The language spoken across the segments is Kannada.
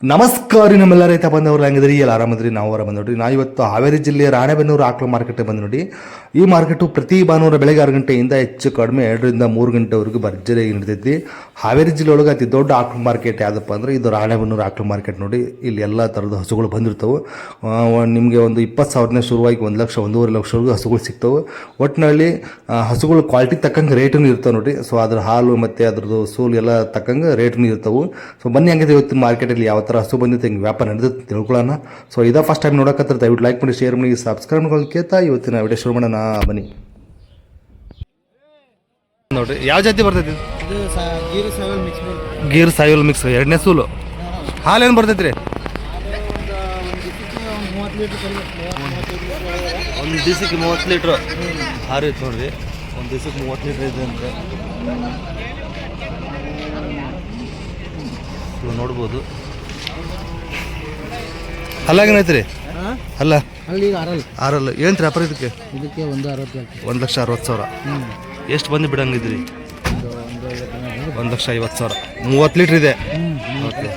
ನಮಸ್ಕಾರ ನಮ್ಮೆಲ್ಲ ರೈತ ಬಂದವರು ಹೆಂಗಿದ್ರಿ ಎಲ್ಲ ಆರಾಮದ್ರಿ ನಾವು ಆರಾಮ ನೋಡ್ರಿ. ನಾವು ಇವತ್ತು ಹಾವೇರಿ ಜಿಲ್ಲೆಯ ರಾಣೆಬೆನ್ನೂರು ಆಕಳು ಮಾರ್ಕೆಟ್ಗೆ ಬಂದು ನೋಡಿ. ಈ ಮಾರ್ಕೆಟು ಪ್ರತಿ ಭಾನುವಾರ ಬೆಳಗ್ಗೆ 6 ಗಂಟೆಯಿಂದ ಹೆಚ್ಚು ಕಡಿಮೆ 2 ರಿಂದ 3 ಗಂಟೆವರೆಗೂ ಭರ್ಜರಿಯಾಗಿ ನಡೀತೈತಿ. ಹಾವೇರಿ ಜಿಲ್ಲೆ ಒಳಗೆ ಅತಿ ದೊಡ್ಡ ಆಕಳು ಮಾರ್ಕೆಟ್ ಯಾವುದಪ್ಪ ಅಂದ್ರೆ ಇದು ರಾಣೆಬೆನ್ನೂರು ಆಕಳು ಮಾರ್ಕೆಟ್ ನೋಡಿ. ಇಲ್ಲಿ ಎಲ್ಲ ಥರದ ಹಸುಗಳು ಬಂದಿರ್ತವೆ. ನಿಮಗೆ ಒಂದು 20,000ನೇ ಶುರುವಾಗಿ 1 ಲಕ್ಷ 1.5 ಲಕ್ಷವರೆಗೂ ಹಸುಗಳು ಸಿಗ್ತವೆ. ಒಟ್ಟಿನಲ್ಲಿ ಹಸುಗಳು ಕ್ವಾಲಿಟಿ ತಕ್ಕಂಗೆ ರೇಟನ್ನು ಇರ್ತವೆ ನೋಡಿರಿ. ಸೊ ಅದ್ರ ಹಾಲು ಮತ್ತು ಅದ್ರದ್ದು ಸೂಲು ಎಲ್ಲ ತಕ್ಕಂಗೆ ರೇಟನ್ನು ಇರ್ತವೆ. ಸೊ ಬನ್ನಿ ಹಂಗಿದೆ ಇವತ್ತಿನ ಮಾರ್ಕೆಟಲ್ಲಿ ಯಾವ ಥರ ಹಸು ಬಂದಿತ್ತು, ಹಿಂಗೆ ವ್ಯಾಪಾರ ನಡೆದುತ್ತೆ ತಿಳ್ಕೊಳ್ಳೋಣ. ಸೊ ಇದೇ ಫಸ್ಟ್ ಟೈಮ್ ನೋಡೋಕತ್ರ ದಯವಿಟ್ಟು ಲೈಕ್ ಮಾಡಿ, ಶೇರ್ ಮಾಡಿ, ಸಬ್ಸ್ಕ್ರೈಬ್ ಮಾಡ್ಕೊಂಡು ಕೇಳ್ತಾ ಇವತ್ತಿನ ವಿಡಿಯೋ ಶುರು ಮಾಡೋಣ ಬನ್ನಿ. ನೋಡ್ರಿ ಯಾವ ಜಾತಿ ಬರ್ತೈತಿ? ಗೀರ್ ಸಾಯಿಲ್ ಮಿಕ್ಸ್ 2ನೇ ಸೂಲು. ಹಾಲು ಏನು ಬರ್ತೈತಿ ರೀ? ಒಂದು ದಿವಸಕ್ಕೆ 30 ಲೀಟ್ರ್ ಹಾಲು ಐತೆ ನೋಡ್ರಿ. ಒಂದು ದಿವಸಕ್ಕೆ 30 ಲೀಟ್ರ್ ಇದೆ ಅಂತ ನೋಡ್ಬೋದು. ಹಲ್ಲಾಗೇನೈತೆ ರೀ? ಅಲ್ಲ ಆರಲ್ಲ ಏನು ರೀ ವ್ಯಾಪಾರ ಇದಕ್ಕೆ? 1,60,000. ಎಷ್ಟು ಬಂದು ಬಿಡಂಗಿದ್ರಿ? 1,50,000. 30 ಲೀಟ್ರ್ ಇದೆ. ಓಕೆ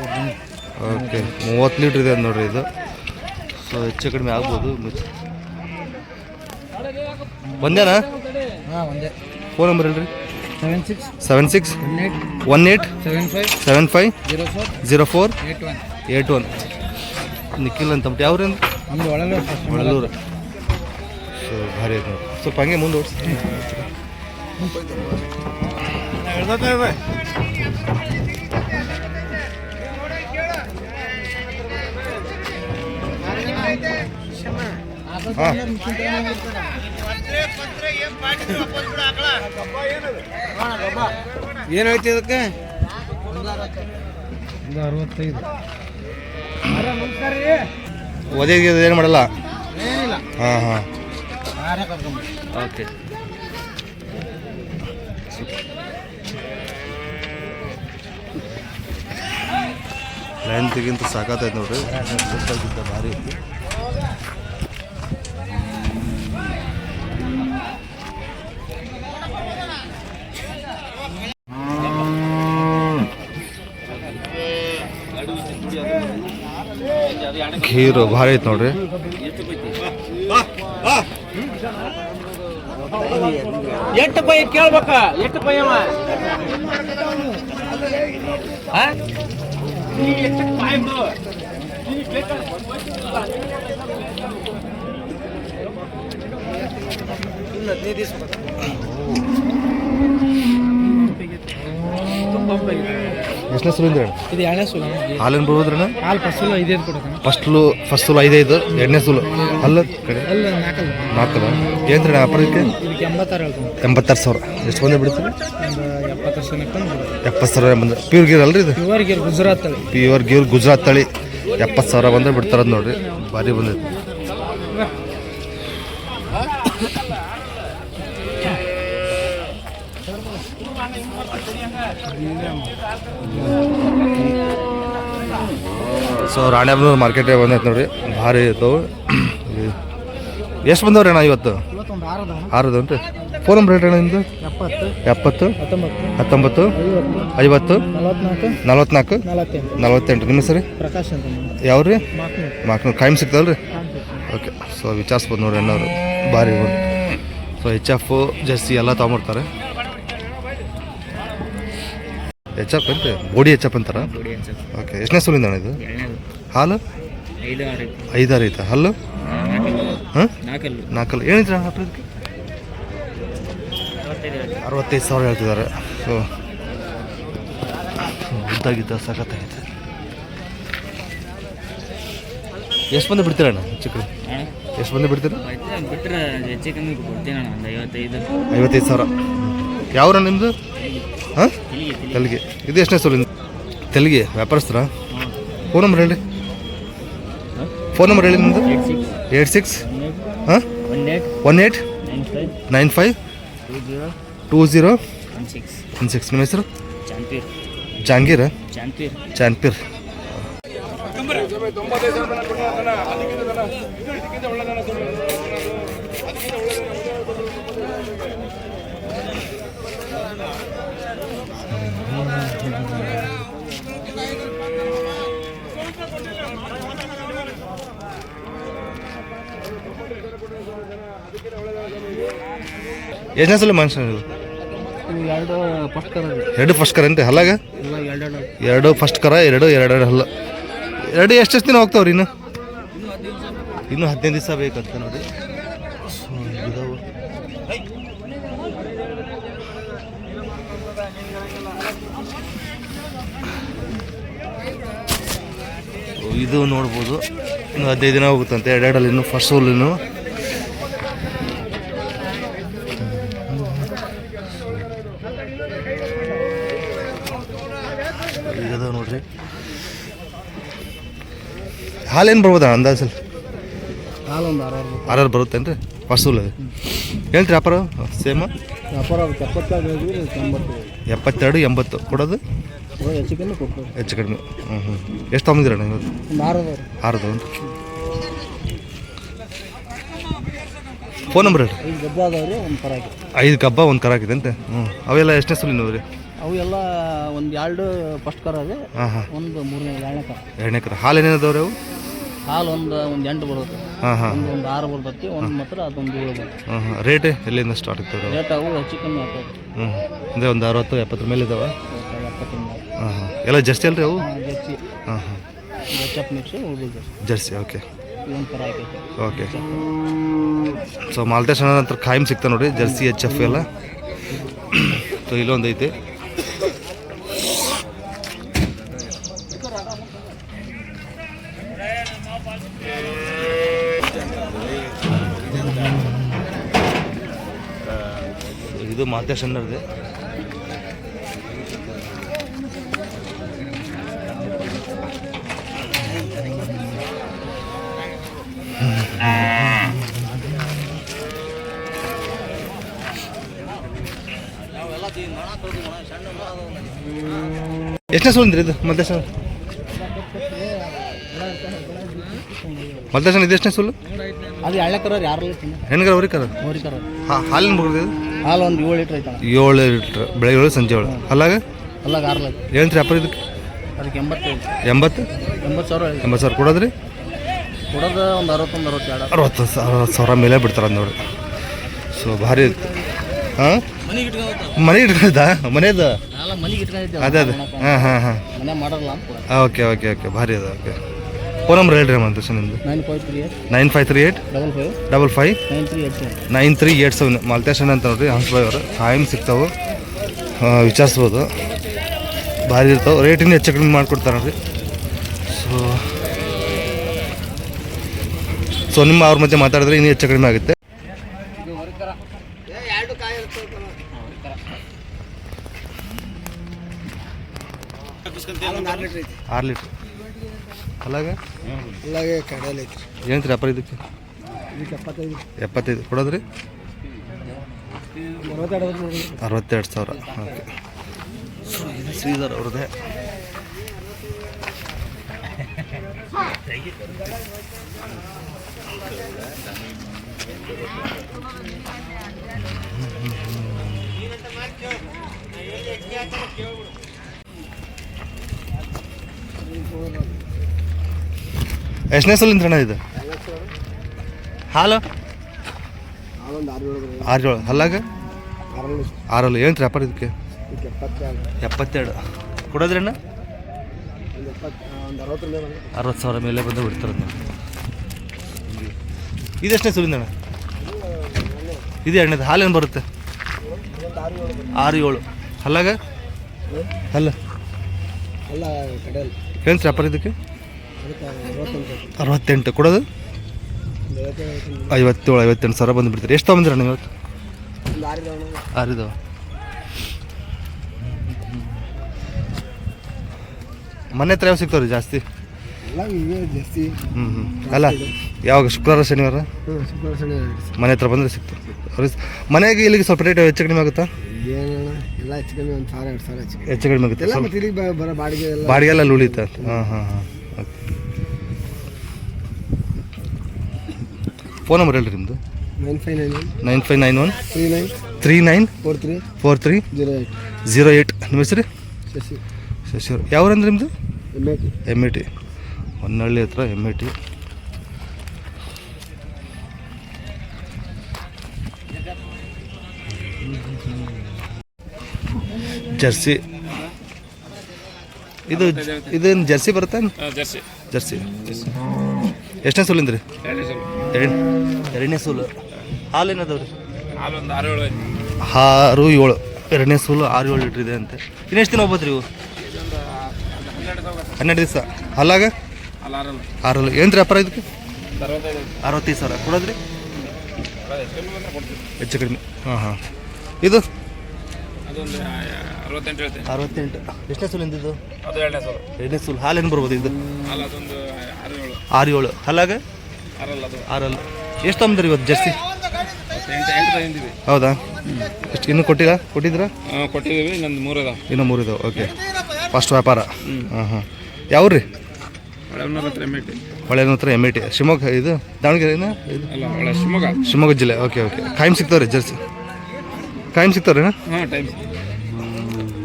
ಓಕೆ 30 ಲೀಟ್ರ್ ಇದೆ ನೋಡ್ರಿ ಇದು. ಸೊ ಹೆಚ್ಚು ಕಡಿಮೆ ಆಗ್ಬೋದು. ಒಂದೇನಾ? ಫೋನ್ ನಂಬರ್ ಹೇಳ್ರಿ. 7618750481. ನಿಖಿಲ್ ಅಂತ ಯಾವ್ರಿ? ಒಳಲೂರು. ಸೊ ಭಾರಿ ಐತೆ ನೋಡಿ. ಸ್ವಲ್ಪ ಹಂಗೆ ಮುಂದೆ ಓಡಿಸಿ. ಏನಾಯ್ತು ಇದಕ್ಕೆ? 65. ಒದಗಿ ಏನು ಮಾಡಲ್ಲ? ಹಾಂ ಹಾಂ ಓಕೆ. ಲೈನ್ ತೆಗಿಂತ ಸಾಕಾತೈತೆ ನೋಡ್ರಿ. ಭಾರಿ ಐತಿ. ಖೀರು ಭಾರಿ ಐತೆ ನೋಡ್ರಿ. ಎಷ್ಟು ಪೈ ಕೇಳ್ಬೇಕ? ಎಷ್ಟು ಪೈ ಅವ? ಎಷ್ಟನೇ ಸುಲು ಅಂದ್ರೆ? ಇದು 2ನೇ ಸೂಲು. ಹಾಲೇನು ಬರೋದ್ರಣ? ಹಾಲು ಫಸ್ಟ್ 5 ಕೊಡ್ತಾನೆ. ಫಸ್ಟ್ ಸುಲು 5, 2ನೇ ಸುಲು ಅಲ್ಲ ಕಡೆ 4. ಏನು ರೀ ವ್ಯಾಪಾರಕ್ಕೆ? ಇದಕ್ಕೆ 86 ಹೇಳ್ತಾನೆ. 86,000. ಎಷ್ಟು ಬಂದು ಬಿಡ್ತೀರಿ? ಒಂದು 70,000 70,000 ಬಂದ್ರೆ ಪ್ಯೂರ್ ಗೀರ್ ಅಲ್ರಿ ಇದು? ಪ್ಯೂರ್ ಗೀರ್ ಗುಜರಾತ್ ತಳಿ. ಪ್ಯೂರ್ ಗೀರ್ ಗುಜರಾತ್ ತಳಿ 70,000 ಬಂದ್ರೆ ಬಿಡ್ತಾರದು ನೋಡ್ರಿ. ಭಾರಿ ಬಂದೈತಿ. ಸೊ ರಾಣೆಬೆನ್ನೂರು ಮಾರ್ಕೆಟಿಗೆ ಬಂದೈತೆ ನೋಡ್ರಿ. ಭಾರಿ ಇರ್ತವೆ. ಎಷ್ಟು ಬಂದವ್ರಿ ಅಣ್ಣ ಇವತ್ತು? 6 ಅಂತ. ಫೋನ್ ನಂಬರ್ ಹೇಳ್ರಿ ಅಣ್ಣ ನಿಮ್ಮದು? 70 19 50 44 48. ನಿಮ್ಮ ಹೆಸರು? ಪ್ರಕಾಶ್ ಅಂತ. ಯಾವ್ರಿ? ಮಾಕ್ನೂರು. ಕಾಯಂ ಸಿಗ್ತಲ್ರಿ? ಓಕೆ. ಸೊ ವಿಚಾರಿಸ್ಬೋದು ನೋಡ್ರಿ ಅಣ್ಣವರು. ಭಾರಿ ಸೊ HF ಜರ್ಸಿ ಎಲ್ಲ ತೊಗೊಂಬರ್ತಾರೆ. HF ಅಂತ ಬೋಡಿ HF ಅಂತಾರ? ಓಕೆ. ಎಷ್ಟನೇ ಸೂಲಿಂದ ಅಣ್ಣ ಇದು? ಹಾಲು 5-6 ಐತೆ. ಹಲ್ಲು? ಹಾಂ 4. ಏನಿದ್ರೆ ಅಣ್ಣ ಇದಕ್ಕೆ? 65,000 ಹೇಳ್ತಿದ್ದಾರೆ. ಸೊ ಉದ್ದಾಗಿದ್ದ ಸಖತ್ತಾಗಿತ್ತು. ಎಷ್ಟು ಬಂದು ಬಿಡ್ತೀರಣ್ಣ ಚಿಕ್ಕ? ಎಷ್ಟು ಬಂದು ಬಿಡ್ತೀರ? ಬಿಟ್ಟರೆ ಹೆಚ್ಚು ಕಮ್ಮಿ ಕೊಡ್ತೀನಿ ಅಣ್ಣ. ಒಂದು 55,000. ಯಾವ್ರ ನಿಮ್ಮದು? ಹಾಂ ತೆಲಿಗೆ. ಇದು ಎಷ್ಟನೇ ಸೂಲಿಂದ? ತೆಲಿಗೆ ವ್ಯಾಪಾರಸ್ಥರ? ಫೋನ್ ನಂಬರ್ ಹೇಳಿ. ಫೋನ್ ನಂಬರ್ ಹೇಳಿ ನಿಮ್ಮದು? 86 ಹಾಂ 18 95 20 16. ನಿಮ್ಮ ಹೆಸರು? ಜಾಂಗೀರ್. ಚಾನ್ಪೀರ್. ಎಷ್ಟನೇ ಸಲ ಮನುಷ್ಯ ಇವು ಎರಡು ಫಸ್ಟ್ ಕರ ಎರಡು ಫಸ್ಟ್ ಕರ ಏನ್ರಿ ಹಲ್ಲಾಗ ಇಲ್ಲ ಎರಡು ಎರಡು ಫಸ್ಟ್ ಕರ ಎರಡು ಹಲ್ಲ ಎರಡು ಎಷ್ಟೆಷ್ಟು ದಿನ ಹೋಗ್ತಾವ್ರಿ ಇನ್ನೂ 15 ದಿವಸ ಬೇಕಂತ ನೋಡಿ. ಇದಾವು ಇದು ನೋಡ್ಬೋದು, ಇನ್ನು 15 ದಿನ ಹೋಗುತ್ತಂತೆ. ಎರಡೆರಡಲ್ಲಿ ಇನ್ನು ಫಸ್ಟ್ ಸೋಲಿನ್ನು ಈಗದ ನೋಡ್ರಿ. ಹಾಲೇನು ಬರ್ಬೋದಾ ಅಂದಾಜಲ್ಲಿ? ಹಾಲು ಒಂದು 6 ಬರುತ್ತೇನು ರೀ ಫಸ್ಟ್ ಸೋಲ್? ಏನು ರೀ ವ್ಯಾಪಾರ ಸೇಮ? ವ್ಯಾಪಾರ 72 80 ಕೊಡೋದು ಹೆಚ್ಚು ಕಮ್ಮಿ ಕೊಡ್ತೀವಿ. ಹೆಚ್ಚು ಕಡಿಮೆ. ಎಷ್ಟು ತೊಗೊಂಡಿದ್ದೀರಣ್ಣ ಇವತ್ತು? ಒಂದು 6 6 ಫೋನ್ ನಂಬರ್ ಹೇಳ್ರಿ. 5 ಗಬ್ಬ ಅದಾವ್ರಿ, ಒಂದು ಕರ ಹಾಕಿ 5 ಕಬ್ಬ ಒಂದು ಕರ ಹಾಕಿದೆ ಅಂತೆ. ಅವೆಲ್ಲ ಎಷ್ಟನೇ ಸುಲಿನವು ರೀ? ಅವು ಎಲ್ಲ ಒಂದು 2 ಫಸ್ಟ್ ಕರ ಅದೇ, ಹಾಂ ಒಂದು 2ನೇ ಕರ. 2ನೇ ಕರ. ಹಾಲು ಏನೇನದವ್ರಿ ಅವು? ಹಾಲು ಒಂದು 8 ಬರುತ್ತೆ, ಒಂದು 6 ಬರ್ತೈತಿ, ಒಂದು ಮಾತ್ರ ಅದೊಂದು 7 ಬರುತ್ತೆ. ರೇಟ್ ಎಲ್ಲಿಂದ ಸ್ಟಾರ್ಟ್ ಆಗ್ತದೆ? ರೇಟ್ ಅವು ಹೆಚ್ಚು ಕಮ್ಮಿ ಆಗ್ತದೆ. ಅಂದರೆ ಒಂದು 60 70 ಮೇಲೆ ಇದಾವೆ. 70 ಎಲ್ಲ ಜರ್ಸಿ ಅಲ್ರಿ ಅವು? ಜರ್ಸಿ ಗಚ್ಚಪ್ ಮಿಕ್ಸು ಉಳಿದು ಜರ್ಸಿ. ಓಕೆ ಒಂದು ಕರ ಹಾಕೈತಿ. ಓಕೆ. ಸೊ ಮಾಲ್ಟೇಶ್ ಅನ್ನೋ ನಂತರ ಖಾಯಂ ಸಿಗ್ತಾ ನೋಡಿರಿ, ಜರ್ಸಿ HF ಎಲ್ಲ. ಸೊ ಇಲ್ಲೊಂದು ಐತಿ. ಇದು ಮಾಲ್ಟೇಶ್ ಅನ್ನೋದು. ಎಷ್ಟನೇ ಸೋಲಿಂದ್ರಿ ಇದು ಮಲ್ಟೇಶನ್? ಮಲ್ಟೇಶನ್ ಇದು ಎಷ್ಟನೇ ಸೋಲು? ಅದು 2ನೇ ಕರ ಯಾರು ಹೆಣ್ಗರ ಅವ್ರಿ ಕರ? ಹೋರಿ ಕರ. ಹಾಲಿನ ಬರೋದು? ಹಾಲು ಒಂದು 7 ಲೀಟ್ರ್ ಐತಣ. 7 ಲೀಟ್ರ್ ಬೆಳಗ್ಗೆ 7 ಸಂಜೆ 7. ಅಲ್ಲಾಗ ಅಲ್ಲಾಗ 6 ಲೀಟ್ರ್. ಏನು ರೀ ವ್ಯಾಪಾರ ಇದಕ್ಕೆ? ಅದಕ್ಕೆ 85 80 ಸಾವಿರ. 80 ಸಾವಿರ ಕೊಡೋದ್ರಿ? ಕೊಡೋದು ಒಂದು 62 60 ಸಾವಿರ ಮೇಲೆ ಬಿಡ್ತಾರೆ ಅಂತ ನೋಡಿ. ಸೊ ಭಾರಿ ಇತ್ತು. ಹಾಂ ಮನೆಗೆ ಇಟ್ಕೊಂಡ ಮನೇದು ಮನೆಗೆ ಇಟ್ಕೊಂಡಿದ್ದೆ. ಅದೇ ಹಾಂ ಮನೆ ಮಾಡಲ್ಲ ಅಂತ. ಓಕೆ ಭಾರಿ ಅದ. ಓಕೆ. ಫೋನ್ ನಂಬರ್ ಹೇಳ್ರಿ ಮಂತೇಶನ್ ನಿಮ್ಮದು? 9538 55 9387. ಮಾಲ್ಟೇಶನ್ ಅಂತ ನೋಡ್ರಿ, ಹಂಸಬಾಯ್ ಅವರು ಖಾಯಂ ಸಿಗ್ತಾವೆ, ವಿಚಾರಿಸ್ಬೋದು. ಭಾರಿ ಇರ್ತಾವೆ, ರೇಟಿನ ಹೆಚ್ಚು ಕಡಿಮೆ ಮಾಡಿಕೊಡ್ತಾರೆ ನೋಡ್ರಿ. ಸೊ ನಿಮ್ಮ ಅವ್ರ ಮಧ್ಯೆ ಮಾತಾಡಿದ್ರೆ ಇನ್ನೂ ಹೆಚ್ಚು ಕಡಿಮೆ ಆಗುತ್ತೆ. ಆರು ಲೀಟ್ರ್ ಅಲ್ಲಾಗ ಕಡೆಯಲ್ಲಿ ಐತಿ. ಏನಂತೀರಿ ವ್ಯಾಪಾರ ಇದಕ್ಕೆ? 75 ಕೊಡೋದ್ರಿ? 62 ಸಾವಿರ. ಓಕೆ. ಶ್ರೀಧರ್ ಅವ್ರದ್ದೇ. ಎಷ್ಟನೇ ಸಲಿಂದ್ರಣ್ಣ ಇದು ಹಾಲು? 6 ಹಲ್ಲಾಗ 6 ಏನು ವ್ಯಾಪಾರ ಇದಕ್ಕೆ? 72 ಕೊಡೋದ್ರಿ ಅಣ್ಣ? 60 ಸಾವಿರ ಮೇಲೆ ಬಂದು ಬಿಡ್ತಾರೆ ನೋಡಿ. ಇದೆಷ್ಟನೇ ಸುಲಿಂದಣ್ಣ? ಇದು 2ನೇದು. ಹಾಲೇನು ಬರುತ್ತೆ? 6 7 ಹಲ್ಲಾಗ ಅಲ್ಲ ಏನು ವ್ಯಾಪಾರ ಇದಕ್ಕೆ? 68 ಕೊಡೋದು? 58 ಸಾವಿರ ಬಂದು ಬಿಡ್ತಾರೆ. ಎಷ್ಟು ತೊಗೊಂಡ್ರಿ ನೀವು ಇವತ್ತು? 6 ಇದಾವೆ. ಮನೆ ಹತ್ರ ಯಾವ ಸಿಗ್ತಾವ್ರಿ ಜಾಸ್ತಿ? ಅಲ್ಲ ಯಾವಾಗ? ಶುಕ್ರವಾರ ಶನಿವಾರ ಮನೆ ಹತ್ರ ಬಂದರೆ ಸಿಗ್ತಾವೆ. ಮನೆಗೆ ಇಲ್ಲಿಗೆ ಸ್ವಲ್ಪ ರೇಟ್ ಹೆಚ್ಚು ಕಡಿಮೆ ಆಗುತ್ತಾ? ಹೆಚ್ಚು ಕಡಿಮೆ ಆಗುತ್ತೆ. ಬಾಡಿಗೆ ಎಲ್ಲ ಉಳಿತಾ? ಹಾಂ. ಫೋನ್ ನಂಬರ್ ಹೇಳ್ರಿ ನಿಮ್ಮದು? 9591 394308. ನಿಮ್ಮ ಹೆಸರು? ಶಶಿ ಅವ್ರು. ಯಾವ್ರಂದ್ರೆ ನಿಮ್ಮದು? MAT ಹೊನ್ನಳ್ಳಿ ಹತ್ರ MAT. ಜರ್ಸಿ. ಇದೇನು ಜರ್ಸಿ ಬರುತ್ತೆ? ಜರ್ಸಿ. ಜರ್ಸಿ ಎಷ್ಟನೇ ಸೂಲಿಂದ್ರಿ? ಎರಡನೇ ಸೂಲು. ಹಾಲು ಏನದವ್ರಿ? ಹಾಲು ಒಂದು 6-7 ಐತಿ. 6-7 ಎರಡನೇ ಸೂಲು 6-7 ಲೀಟ್ರ್ ಇದೆ ಅಂತೆ. ಇನ್ನೆಷ್ಟು ದಿನ ಹೋಗ್ಬೋದು ರೀ ಇವು? 12 ದಿವಸ. ಹಾಲಾಗ ಆರಲ್ಲ. ಏನು ರೀ ವ್ಯಾಪಾರ ಇದಕ್ಕೆ? 65,000 ಕೊಡೋದ್ರಿ? ಹೆಚ್ಚು ಕಡಿಮೆ. ಹಾಂ. ಇದು 68. ಎಷ್ಟನೇ ಸೂಲಿಂದ ಇದು? ಎರಡನೇ ಸೂಲು. ಹಾಲು ಏನು ಬರ್ಬೋದು ಇದು? 6-7. ಹಾಲಾಗ 6 ಎಷ್ಟು ತೊಗೊಂಡ್ರಿ ಇವತ್ತು ಜರ್ಸಿ? 8 ಹೌದಾ? ಎಷ್ಟು ಇನ್ನೂ ಕೊಟ್ಟಿದ್ದೀರಾ? ಕೊಟ್ಟಿದ್ದೀವಿ. ಇನ್ನೊಂದು 3 ಇದಾವೆ. ಇನ್ನೂ 3 ಇದಾವೆ. ಓಕೆ, ಫಸ್ಟ್ ವ್ಯಾಪಾರ. ಹಾಂ. ಯಾವ ರೀ? ಹೊಳೆನೂರ ಹತ್ರ MIT. ಶಿವಮೊಗ್ಗ. ಇದು ದಾವಣಗೆರೆನ? ಶಿವಮೊಗ್ಗ ಜಿಲ್ಲೆ. ಓಕೆ. ಕಾಯಂ ಸಿಗ್ತಾವ್ರಿ ಜರ್ಸಿ? ಕಾಯಂ ಸಿಗ್ತಾವ್ರಿ?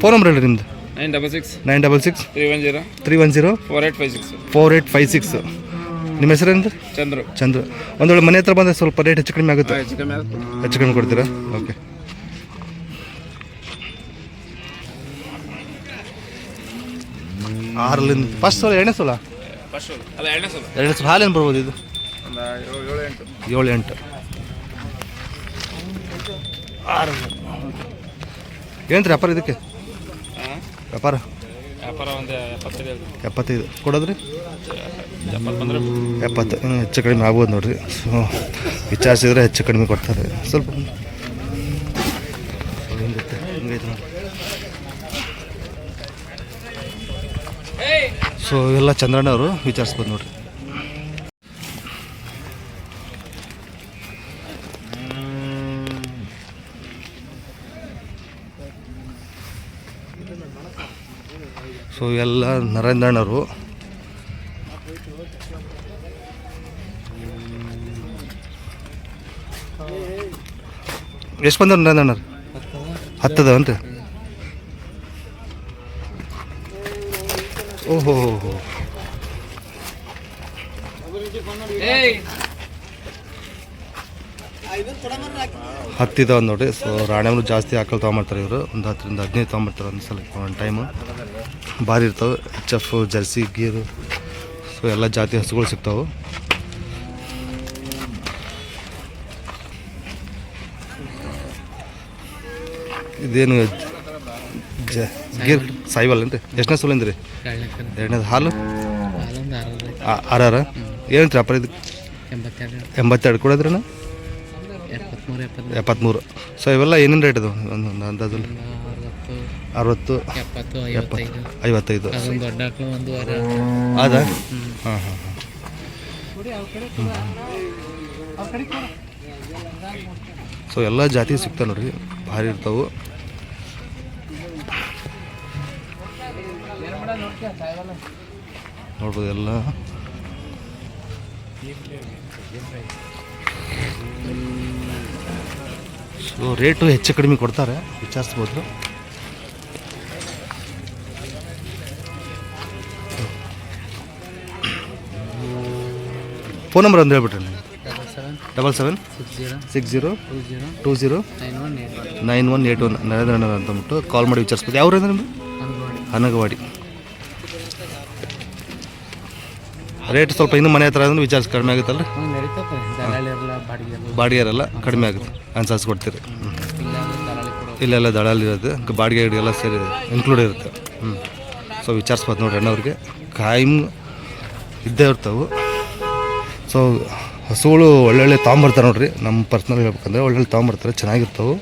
ಫೋನ್ ನಂಬರ್ ಹೇಳಿ ನಿಮ್ದು. 966 310 4856. ನಿಮ್ಮ ಹೆಸರೇನು? ಚಂದ್ರು. ಒಂದು ವೇಳೆ ಮನೆ ಹತ್ರ ಬಂದರೆ ಸ್ವಲ್ಪ ರೇಟ್ ಹೆಚ್ಚು ಕಡಿಮೆ ಆಗುತ್ತೆ? ಹೆಚ್ಚು ಕಡಿಮೆ ಕೊಡ್ತೀರಾ? ಓಕೆ. ಆರಲ್ಲಿಂದ ಫಸ್ಟ್ ಸೋಲ? ಎರಡನೇ ಸೋಲ? ಎರಡನೇ ಸೋಲ. ಹಾಲೇನು ಬರ್ಬೋದು ಇದು? 7-8. 6. ಏನು ರೀ ವ್ಯಾಪಾರ ಇದಕ್ಕೆ? ವ್ಯಾಪಾರ ಒಂದು 75 ಕೊಡೋದ್ರಿ? 70. ಹೆಚ್ಚು ಕಡಿಮೆ ಆಗ್ಬೋದು ನೋಡ್ರಿ. ಸೊ ವಿಚಾರಿಸಿದ್ರೆ ಹೆಚ್ಚು ಕಡಿಮೆ ಕೊಡ್ತಾರೆ ಸ್ವಲ್ಪ. ಸೊ ಇವೆಲ್ಲ ಚಂದ್ರಣ್ಣ ಅವರು ವಿಚಾರಿಸ್ಬೋದು ನೋಡ್ರಿ. ಸೊ ಎಲ್ಲ ನರೇಂದ್ರಣ್ಣವರು. ಎಷ್ಟು ಬಂದವ್ರು ನರೇಂದ್ರಣ್ಣರು? 10 ಅದಾವನ್ರಿ? ಓಹೋ. ಹತ್ತಿದಾವೆ ನೋಡ್ರಿ. ಸೊ ರಾಣೆಯವರು ಜಾಸ್ತಿ ಆಕಳು ತೊಗೊಂಬರ್ತಾರೆ ಇವರು. ಒಂದು 10ರಿಂದ 15 ತೊಗೊಂಬರ್ತಾರೆ ಒಂದು ಸಲ ಒಂದು ಟೈಮು. ಭಾರಿ ಇರ್ತಾವೆ. HF, ಜರ್ಸಿ, ಗೀರು, ಸೊ ಎಲ್ಲ ಜಾತಿ ಹಸುಗಳು ಸಿಗ್ತಾವೆ. ಇದೇನು ಗೀರ್ ಸಾಯಿವಲ್ ಏನ್ರಿ? ಎಷ್ಟನೇ ಸೂಲಿಂದ್ರಿ? ಎರಡನೇದು. ಹಾಲು 6. ಏನಂತ ವ್ಯಾಪಾರ ಇದಕ್ಕೆ? 82 ಕೊಡೋದ್ರಣ್ಣ? 73. ಸೊ ಇವೆಲ್ಲ ಏನೇನು ರೇಟ್ ಅದು ಒಂದು ಅಂದಾಜು? 60, 70, 55. ಅದಾ? ಹಾಂ. ಸೊ ಎಲ್ಲ ಜಾತಿ ಸಿಗ್ತಾವೆ ನೋಡ್ರಿ. ಭಾರಿ ಇರ್ತಾವೆ. ನೋಡ್ಬೋದು ಎಲ್ಲ. ಸೊ ರೇಟು ಹೆಚ್ಚು ಕಡಿಮೆ ಕೊಡ್ತಾರೆ, ವಿಚಾರಿಸ್ಬೋದು. ಫೋನ್ ನಂಬರ್ ಒಂದು ಹೇಳ್ಬಿಟ್ರಿ ನೀವು. 7760 20 9181 ನರೇಂದ್ರಣ್ಣ ಅಂತಂದ್ಬಿಟ್ಟು ಕಾಲ್ ಮಾಡಿ ವಿಚಾರಿಸ್ಬೋದು. ಯಾವ ಊರಿಂದ ನಿಮ್ಮದು? ಹನಗವಾಡಿ. ರೇಟ್ ಸ್ವಲ್ಪ ಇನ್ನೂ ಮನೆ ಹತ್ರ ಅಂದ್ರೆ ವಿಚಾರಿಸಿ ಕಡಿಮೆ ಆಗುತ್ತಲ್ಲ? ಬಾಡಿಗೆ ಇರಲ್ಲ, ಕಡಿಮೆ ಆಗುತ್ತೆ ಅನ್ಸಾರಿಸ್ಕೊಡ್ತೀರಿ. ಇಲ್ಲೆಲ್ಲ ದಳಾಲಿ ಇರೋದು, ಬಾಡಿಗೆ ಎಲ್ಲ ಸೇರಿ ಇನ್ಕ್ಲೂಡ್ ಇರುತ್ತೆ. ಸೊ ವಿಚಾರಿಸ್ಬೋದು ನೋಡ್ರಿ ಅಣ್ಣವ್ರಿಗೆ. ಕಾಯಂ ಇದ್ದೇ ಇರ್ತಾವೆ. ಸೊ ಹಸುಗಳು ಒಳ್ಳೊಳ್ಳೆ ತೊಗೊಂಬರ್ತಾರೆ ನೋಡ್ರಿ. ನಮ್ಮ ಪರ್ಸ್ನಲ್ ಹೇಳ್ಬೇಕಂದ್ರೆ ಒಳ್ಳೊಳ್ಳೆ ತೊಗೊಂಬರ್ತಾರೆ, ಚೆನ್ನಾಗಿರ್ತಾವೆ.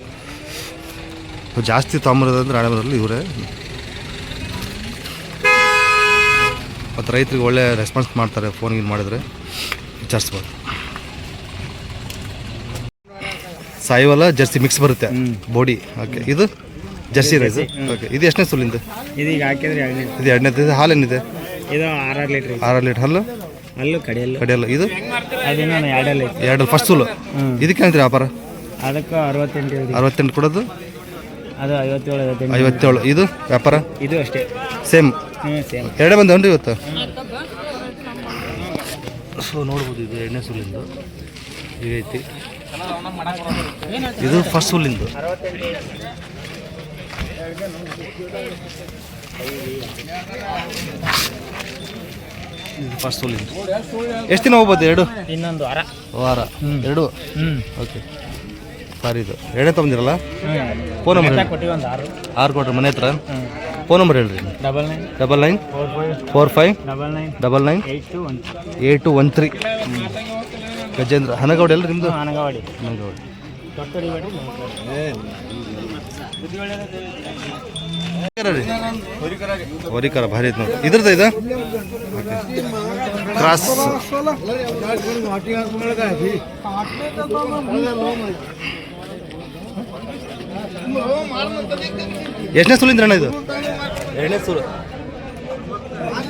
ಜಾಸ್ತಿ ತೊಗೊಂಬರೋದಂದ್ರೆ ರಾಣೆಬೆನ್ನೂರಲ್ಲಿ ಇವರೇ. ಮತ್ತು ರೈತರಿಗೆ ಒಳ್ಳೆ ರೆಸ್ಪಾನ್ಸ್ ಮಾಡ್ತಾರೆ. ಫೋನ್ಗೆ ಮಾಡಿದ್ರೆ ವಿಚಾರಿಸ್ಬೋದು. ಸಾಯಿವಲ್ಲ ಜರ್ಸಿ ಮಿಕ್ಸ್ ಬರುತ್ತೆ ಬೋಡಿ. ಓಕೆ, ಇದು ಜರ್ಸಿ ರೈಸ್. ಓಕೆ, ಇದು ಎಷ್ಟನೇ ಸೂಲಿಂದ? ಇದು ಈಗ ಹಾಕಿದ್ರೆ ಇದು ಎರಡನೇದು. ಹಾಲೇನಿದೆ? ಇದು 6 ಲೀಟ್ರ್. 6 ಲೀಟ್ರ್ ಹಾಲು ಕಡಿಯಲ್ಲ. ಇದು 2 ಫಸ್ಟ್ ಸೂಲು. ಇದಕ್ಕೆ ಏನಂತೀರಿ ವ್ಯಾಪಾರ? ಅದಕ್ಕೆ 68 ಕೊಡೋದು. ಅದು 57. 57. ಇದು ವ್ಯಾಪಾರ? ಇದು ಅಷ್ಟೇ ಸೇಮ್. ಎರಡೇ ಬಂದವನ್ರಿ ಇವತ್ತು. ಸೊ ನೋಡ್ಬೋದು, ಇದು ಎರಡನೇ ಸೂಲಿಂದು ಹೀಗೈತಿ. ಇದು ಫಸ್ಟ್ ಸೂಲಿಂದು. ಫಸ್ಟ್ ಸೋಲಿಂದ ಎಷ್ಟು ದಿನ ಹೋಗ್ಬೋದು? ಎರಡು ಇನ್ನೊಂದು ವಾರ. ವಾರ ಎರಡು. ಓಕೆ ಸರಿ. ಇದು ಎರಡೇ ತೊಗೊಂಡಿರಲ್ಲ? ಫೋನ್ ನಂಬರ್ ಹೇಳಿ. ಕೊಟ್ಟಿವಿ ಒಂದು 6. 6 ಕೊಟ್ರಿ ಮನೆ ಹತ್ರ. ಫೋನ್ ನಂಬರ್ ಹೇಳ್ರಿ. 99 45 99 99 8213. ಗಜೇಂದ್ರ ಹನಗೌಡ ಅಲ್ಲ ನಿಮ್ಮದು? ಅನಗವಾಡಿ. ಹನಗೌಡ. ಹೊರಿಕರ ಭಾರಿ ಐತೆ ನೋಡಿ. ಇದ್ರದ್ದು ಇದು ಕ್ರಾಸ್. ಎಷ್ಟನೇ ಸುಲಿಂದ್ರ ಅಣ್ಣ ಇದು? ಎರಡನೇ ಸುಲು.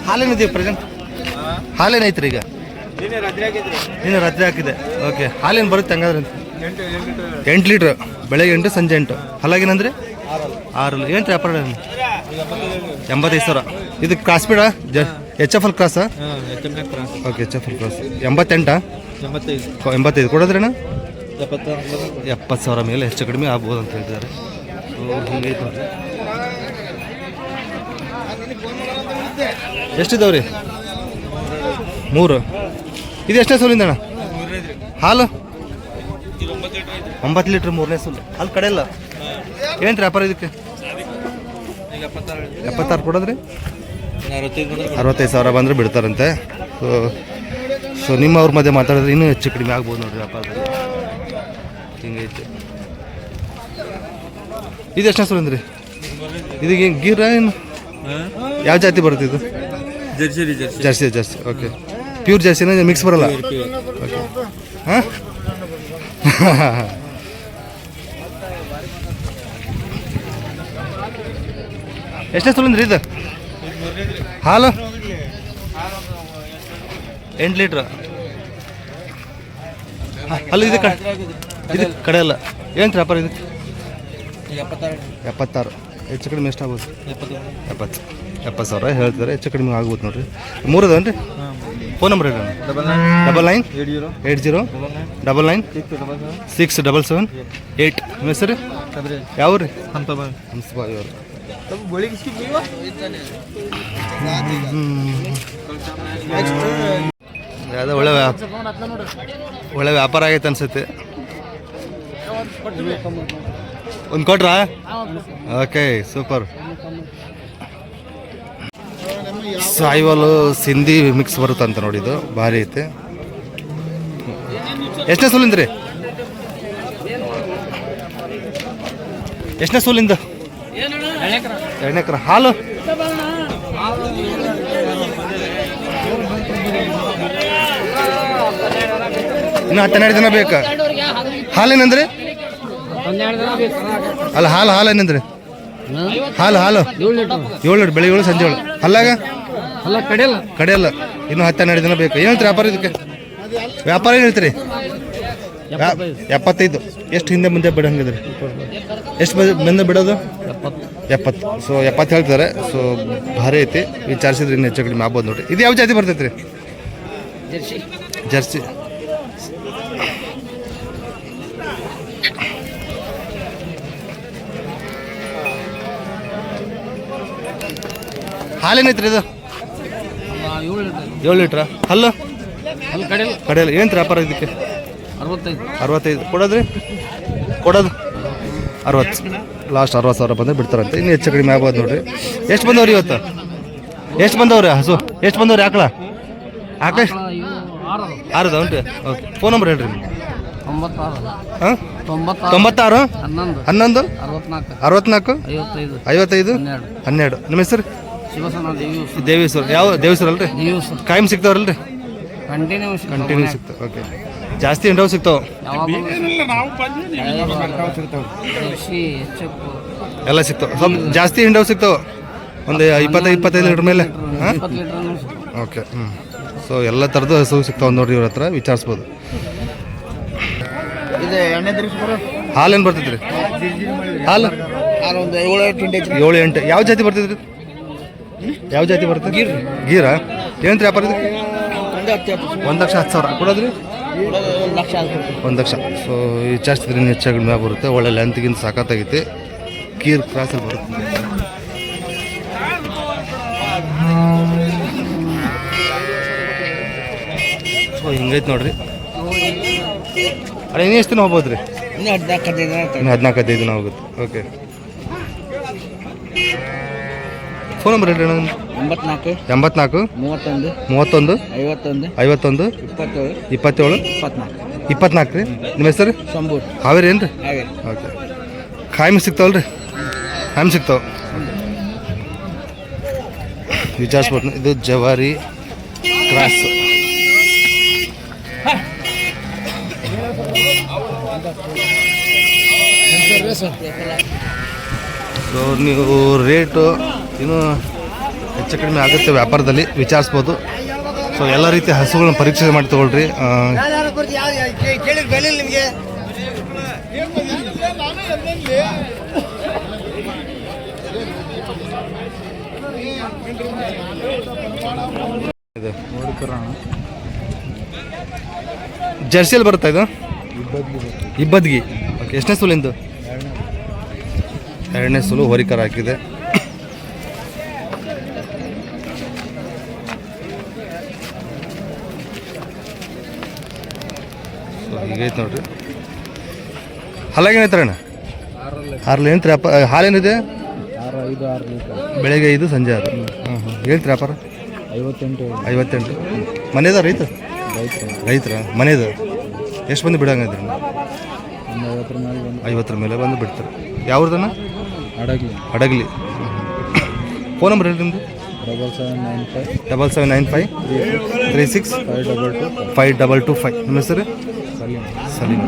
ಹಾಲೇನಿದೆ ಪ್ರೆಸೆಂಟ್? ಹಾಲೇನೈತ್ರಿ ಈಗ? ನೀನು ರಾತ್ರಿ ಹಾಕಿದೆ. ಓಕೆ. ಹಾಲೇನು ಬರುತ್ತೆ ಹಂಗಾದ್ರೆ? 8 ಲೀಟ್ರ್. ಬೆಳಗ್ಗೆ 8 ಸಂಜೆ 8. ಹಲಾಗೇನಂದ್ರೆ 6. ಏನು ವ್ಯಾಪಾರ? 85,000. ಇದು ಕ್ರಾಸ್ ಬೀಡ HF ಕ್ರಾಸಾ? Okay HF cross. 88? 85 ಕೊಡೋದ್ರೇನ? 70,000 ಮೇಲೆ ಹೆಚ್ಚು ಕಡಿಮೆ ಆಗ್ಬೋದು ಅಂತ ಹೇಳ್ತಿದ್ದಾರೆ. ಹಿಂಗೈತೆ ನೋಡ್ರಿ. ಎಷ್ಟಿದಾವ್ರಿ? 3. ಇದು ಎಷ್ಟನೇ ಸೋಲಿಂದ ಅಣ್ಣ? ಹಾಲು 9 ಲೀಟ್ರ್ 3ನೇ ಸೋಲು. ಅಲ್ಲಿ ಕಡೆ ಇಲ್ಲ. ಏನು ವ್ಯಾಪಾರ ಇದಕ್ಕೆ? 76 ಕೊಡೋದ್ರಿ? 65,000 ಬಂದರೆ ಬಿಡ್ತಾರಂತೆ. ಸೊ ನಿಮ್ಮವ್ರ ಮಧ್ಯೆ ಮಾತಾಡಿದ್ರೆ ಇನ್ನೂ ಹೆಚ್ಚು ಕಡಿಮೆ ಆಗ್ಬೋದು ನೋಡ್ರಿ ವ್ಯಾಪಾರದಲ್ಲಿ. ಹಿಂಗೈತೆ. ಇದು ಎಷ್ಟನೇ ಸೋಲಿಂದ್ರಿ? ಇದೀಗ ಗೀರ ಏನು ಯಾವ ಜಾತಿ ಬರುತ್ತೆ ಇದು? ಜರ್ಸಿ. ಓಕೆ. ಪ್ಯೂರ್ ಜರ್ಸಿನ? ಮಿಕ್ಸ್ ಬರಲ್ಲ? ಓಕೆ. ಹಾಂ ಎಷ್ಟೇ ಸೋಲಿಂದ್ರಿ ಇದು? ಹಾಲು 8 ಲೀಟ್ರ್. ಅಲ್ಲ ಇದು ಕಡೆ ಅಲ್ಲ. ಏನು ವ್ಯಾಪಾರ ಇದಕ್ಕೆ? 76. ಹೆಚ್ಚು ಕಡಿಮೆ ಎಷ್ಟಾಗ್ಬೋದು? 70,000 ಹೇಳ್ತಾರೆ. ಹೆಚ್ಚು ಕಡಿಮೆ ಆಗ್ಬೋದು ನೋಡ್ರಿ. 3 ಅದೇನು ರೀ? ಫೋನ್ ನಂಬರ್ ಹೇಳಿ. 99 80 99 677 8. ನಿಮ್ಮ ಹೆಸರು ಯಾವ ರೀ? ಹಂಸಬಾಯಿ ಅವರು. ಯಾವುದೋ ಒಳ್ಳೆ ವ್ಯಾಪಾರ ಆಗೈತೆ ಅನ್ಸುತ್ತೆ. ಒಂದು ಕೊಟ್ರಾ? Okay super. Sahiwal Sindhi mix ಬರುತ್ತಂತ ನೋಡಿದ್ದು. ಭಾರಿ ಐತೆ. ಎಷ್ಟನೇ ಸೋಲಿಂದ್ರಿ? ಎಷ್ಟನೇ ಸೋಲಿಂದ? 2 ಎಕರೆ. ಹಾಲು ಇನ್ನು 12 ದಿನ ಬೇಕಾ? ಹಾಲೇನಂದ್ರೆ? ಅಲ್ಲ ಹಾಲೇನಂದ್ರೆ? ಹಾಲು 7 ಲೀಟ್ರ್ ಬೆಳಿಗ್ಗೆ 7 ಸಂಜೆ 7. ಅಲ್ಲಾಗ ಕಡೆಯಲ್ಲ. ಇನ್ನು 12 ದಿನ ಬೇಕು. ಏನು ಹೇಳ್ತೀರಿ ವ್ಯಾಪಾರ ಇದಕ್ಕೆ? ವ್ಯಾಪಾರ ಏನು ಹೇಳ್ತೀರಿ? 75. ಎಷ್ಟು ಹಿಂದೆ ಮುಂದೆ ಬಿಡಂಗಿದ್ರಿ? ಎಷ್ಟು ಮುಂದೆ ಬಿಡೋದು? 70. ಸೊ 70 ಹೇಳ್ತಾರೆ. ಸೊ ಭಾರಿ ಐತಿ. ವಿಚಾರಿಸಿದ್ರೆ ಇನ್ನು ಹೆಚ್ಚು ಕಡಿಮೆ ಆಗ್ಬೋದು ನೋಡ್ರಿ. ಇದು ಯಾವ ಜಾತಿ ಬರ್ತೈತೆ ರೀ? ಜರ್ಸಿ. ಹಾಲೇನೈತ್ರಿ ಇದು? 7 ಲೀಟ್ರ. ಹಲ್ಲು ಕಡೆಯಲ್ಲ. ಏನು ವ್ಯಾಪಾರ ಇದಕ್ಕೆ? 65. ಕೊಡೋದ್ರಿ? ಕೊಡೋದು 60. ಲಾಸ್ಟ್ 60,000 ಬಂದರೆ ಬಿಡ್ತಾರಂತೆ. ಇನ್ನು ಹೆಚ್ಚು ಕಡಿಮೆ ಆಗ್ಬೋದು ನೋಡ್ರಿ. ಎಷ್ಟು ಬಂದವ್ರಿ ಇವತ್ತು? ಎಷ್ಟು ಬಂದವ್ರಿ ಹಸು? ಎಷ್ಟು ಬಂದವ್ರಿ ಆಕಳ? 6 ಉಂಟು. ಓಕೆ. ಫೋನ್ ನಂಬರ್ ಹೇಳ್ರಿ. 96 11 64 55 12. ನಿಮ್ಮ ಹೆಸರು? ದೇವೇಶ್ವರ. ಯಾವ ದೇವೇಶ್ವರ ಅಲ್ರಿ? ಕಾಯಂ ಸಿಗ್ತಾವ್ರಲ್ರಿ? ಕಂಟಿನ್ಯೂ ಸಿಗ್ತಾವೆ. ಓಕೆ. ಜಾಸ್ತಿ ಎಂಡವ್ ಸಿಗ್ತಾವೆ? ಎಲ್ಲ ಸಿಗ್ತಾವೆ. ಸ್ವಲ್ಪ ಜಾಸ್ತಿ ಎಂಡವ್ ಸಿಗ್ತಾವೆ. ಒಂದು 25 ಲೀಟ್ರ್ ಮೇಲೆ. ಹಾಂ ಓಕೆ. ಸೊ ಎಲ್ಲ ಥರದ್ದು ಹಸು ಸಿಗ್ತಾವೆ ನೋಡ್ರಿ. ಇವ್ರ ಹತ್ರ ವಿಚಾರಿಸ್ಬೋದು. ಹಾಲೇನು ಬರ್ತೈತ್ರಿ? ಹಾಲು 7 8. ಯಾವ ಜಾತಿ ಬರ್ತೈತ್ರಿ? ಯಾವ ಜಾತಿ ಬರ್ತೈತಿ? ಗೀರಾ. ಏನು ವ್ಯಾಪಾರ ಇದು? 1,10,000 ಕೊಡೋದ್ರಿ? 1 ಲಕ್ಷ. ಸೊ ವಿಚಾರಿಸಿದ್ರೆ ಹೆಚ್ಚಾಗಿ ಮ್ಯಾಗ ಬರುತ್ತೆ. ಒಳ್ಳೆ ಲೆಂತ್ಗಿಂತ ಸಾಕತ್ತಾಗೈತಿ. ಗೀರ್ ಕ್ರಾಸಲ್ಲಿ ಬರುತ್ತೆ. ಸೊ ಹಿಂಗೈತೆ ನೋಡ್ರಿ. ಅಲ್ಲ ಇನ್ನೂ ಎಷ್ಟು ದಿನ ಹೋಗ್ಬೋದು ರೀ? ಇನ್ನು 14 ದಿನ ಇನ್ನು 14-15 ದಿನ ಹೋಗುತ್ತೆ. ಓಕೆ. ಫೋನ್ ನಂಬರ್ ಹೇಳಿ ಅಣ್ಣ. 84 84 31 31 51 51 27 27 24 ರೀ. ನಿಮ್ಮ ಹೆಸರು? ಸಂಬೂರ್ ಹಾವೇರಿ ಏನು ರೀ? ಹಾಗೆ ಓಕೆ. ಕಾಯಂ ಸಿಗ್ತಾವಲ್ಲ ರೀ? ಕಾಯಂ ಸಿಗ್ತಾವೆ. ವಿಚಾರಿಸ್ಬೋದು. ಇದು ಜವಾರಿ ಕ್ರಾಸ್. ಸೊ ನೀವು ರೇಟು ಇನ್ನೂ ಹೆಚ್ಚು ಕಡಿಮೆ ಆಗುತ್ತೆ ವ್ಯಾಪಾರದಲ್ಲಿ, ವಿಚಾರಿಸ್ಬೋದು. ಸೊ ಎಲ್ಲ ರೀತಿಯ ಹಸುಗಳನ್ನ ಪರೀಕ್ಷೆ ಮಾಡಿ ತೊಗೊಳ್ರಿ. ಜರ್ಸಿಯಲ್ಲಿ ಬರುತ್ತಾ ಇದು? ಇಬ್ಬದ್ಗಿ. ಓಕೆ. ಎಷ್ಟನೇ ಸುಲಿಂದು? 2ನೇ ಸುಲು ಹೋರಿಕರ ಹಾಕಿದೆ. ಹೀಗೈತೆ ನೋಡ್ರಿ. ಹಾಲಾಗೇನೈತೆ ಅಣ್ಣ? 6 ಏನು ವ್ಯಾಪಾರ? ಹಾಲೇನಿದೆ? 5 ಬೆಳಗ್ಗೆ 5 ಸಂಜೆ 6. ಏನು ವ್ಯಾಪಾರ? 58. ಮನೆದ ರೈತ? ರೈತರ ಮನೆದು ಎಷ್ಟು ಬಂದು ಬಿಡಂಗಿದ್ರಿ? 50 ಮೇಲೆ ಬಂದು ಬಿಡ್ತಾರೆ. ಯಾವ್ದನ್ನ? ಹಡಗಲಿ. ಫೋನ್ ನಂಬರ್ ಹೇಳಿ ನಿಮ್ಮದು? 7795 36 5225. ನಿಮ್ಮ ಹೆಸರು? ಸಲೀಮ್.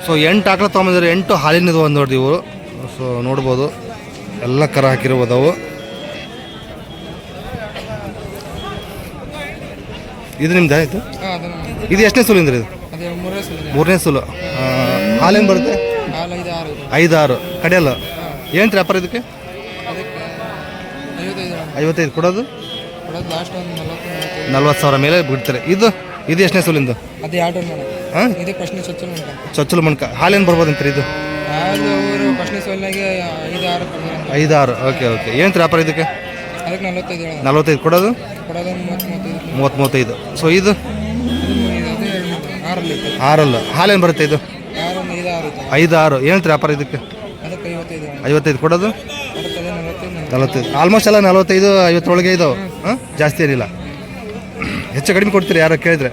ಸೊ 8 ಆಕಳ ತೊಗೊಂಬಂದ್ರೆ 8 ಹಾಲಿನದು ಒಂದು ನೋಡ್ರಿ ಇವರು. ಸೊ ನೋಡ್ಬೋದು ಎಲ್ಲ ಕರ ಹಾಕಿರ್ಬೋದು. ಇದು ನಿಮ್ದು ಆಯಿತು? ಇದು ಎಷ್ಟನೇ ಸುಲಿಂದ್ರಿ? ಇದು 3ನೇ ಸುಲು. ಹಾಲೇನು ಬರುತ್ತೆ? 5-6 ಕಡೆಯಲ್ಲ. ಏನು ವ್ಯಾಪಾರ ಇದಕ್ಕೆ? 55 ಕೊಡೋದು? 40,000 ಮೇಲೆ ಬಿಡ್ತಾರೆ. ಇದು ಎಷ್ಟನೇ ಸುಲಿಂದು? ಹಾಂ, ಚೊಚ್ಚಲು ಮಣ್ಕ. ಹಾಲೇನು ಬರ್ಬೋದಂತ್ರಿ ಇದು? 5-6. ಓಕೆ. ಏನು ವ್ಯಾಪಾರ ಇದಕ್ಕೆ? 45 ಕೊಡೋದು? 30-35. ಸೊ ಇದು 6 ಹಾಲೇನು ಬರುತ್ತೆ ಇದು? 5-6. ಏನು ವ್ಯಾಪಾರ ಇದಕ್ಕೆ? 55 ಕೊಡೋದು? 45. ಆಲ್ಮೋಸ್ಟ್ ಎಲ್ಲ 45-50 ಒಳಗೆ ಇದಾವೆ. ಹಾಂ, ಜಾಸ್ತಿ ಏನಿಲ್ಲ. ಹೆಚ್ಚು ಕಡಿಮೆ ಕೊಡ್ತೀರಿ ಯಾರು ಕೇಳಿದ್ರೆ?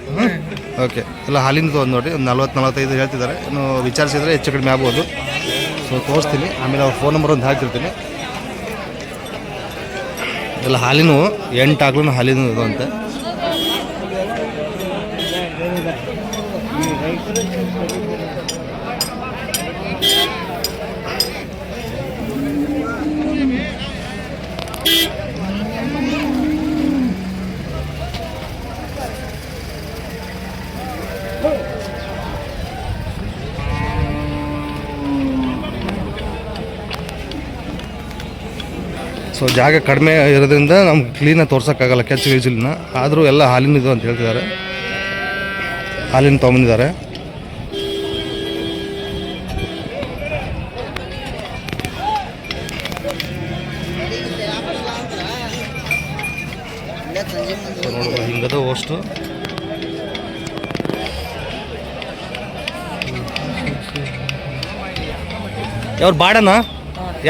ಓಕೆ. ಎಲ್ಲ ಹಾಲಿನದು ಒಂದು ನೋಡಿ, ಒಂದು 40-45 ಹೇಳ್ತಿದ್ದಾರೆ. ಇನ್ನು ವಿಚಾರಿಸಿದರೆ ಹೆಚ್ಚು ಕಡಿಮೆ ಆಗ್ಬೋದು. ಸೊ ತೋರಿಸ್ತೀನಿ, ಆಮೇಲೆ ಅವ್ರ ಫೋನ್ ನಂಬರ್ ಒಂದು ಹಾಕಿರ್ತೀನಿ. ಎಲ್ಲ ಹಾಲಿನೂ 8 ಆಕಳು ಹಾಲಿನೂ ಇದು ಅಂತೆ. ಸೊ ಜಾಗ ಕಡಿಮೆ ಇರೋದ್ರಿಂದ ನಮ್ಗೆ ಕ್ಲೀನಾಗಿ ತೋರ್ಸೋಕ್ಕಾಗಲ್ಲ ಕೆಚ್ಚು ಗೀಜಲನ್ನ. ಆದರೂ ಎಲ್ಲ ಹಾಲಿನದು ಅಂತ ಹೇಳ್ತಿದ್ದಾರೆ. ಹಾಲಿನ ತೊಗೊಂಬಂದಿದ್ದಾರೆ. ನೋಡ್ಬೋದು ಹಿಂಗದ ಅಷ್ಟು. ಯಾವ್ರು ಬಾಡನ?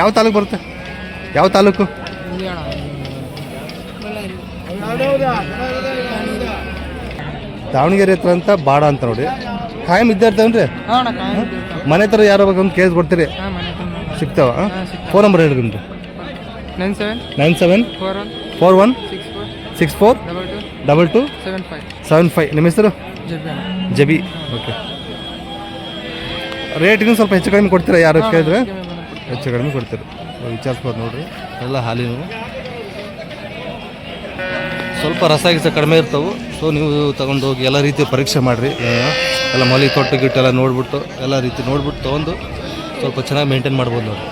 ಯಾವ ತಾಲೂಕು ಬರುತ್ತೆ? ಯಾವ ತಾಲೂಕು? ದಾವಣಗೆರೆ ಹತ್ರ ಅಂತ ಬಾಡ ಅಂತ ನೋಡಿ. ಕಾಯಂ ಇದ್ದೇ ಇರ್ತಾವನ್ರಿ? ಮನೆ ಹತ್ರ ಯಾರೋ ಒಂದು ಕೇಸ್ ಕೊಡ್ತೀರಿ? ಸಿಗ್ತಾವ? ಫೋನ್ ನಂಬರ್ ಹೇಳಿ ನಿಮ್ಮದು? 97 41 64 22 75. ನಿಮ್ಮ ಹೆಸರು? ಜಬಿ. ಓಕೆ. ರೇಟಿಗೂ ಸ್ವಲ್ಪ ಹೆಚ್ಚು ಕಡಿಮೆ ಕೊಡ್ತೀರಾ ಯಾರು ಕೇಳಿದ್ರೆ? ಹೆಚ್ಚು ಕಡಿಮೆ ಕೊಡ್ತೀರಿ. ವಿಚಾರಿಸ್ಬೋದು ನೋಡ್ರಿ. ಎಲ್ಲ ಹಾಲಿನೂ ಸ್ವಲ್ಪ ರಸ ಗಿಸ ಕಡಿಮೆ ಇರ್ತವೆ. ಸೊ ನೀವು ತಗೊಂಡು ಹೋಗಿ ಎಲ್ಲ ರೀತಿಯ ಪರೀಕ್ಷೆ ಮಾಡಿರಿ. ಎಲ್ಲ ಮಲಿ ತೊಟ್ಟು ಗಿಟ್ಟೆಲ್ಲ ನೋಡ್ಬಿಟ್ಟು ಎಲ್ಲ ರೀತಿ ನೋಡ್ಬಿಟ್ಟು ತೊಗೊಂಡು ಸ್ವಲ್ಪ ಚೆನ್ನಾಗಿ ಮೇಂಟೈನ್ ಮಾಡ್ಬೋದು ನೋಡಿ.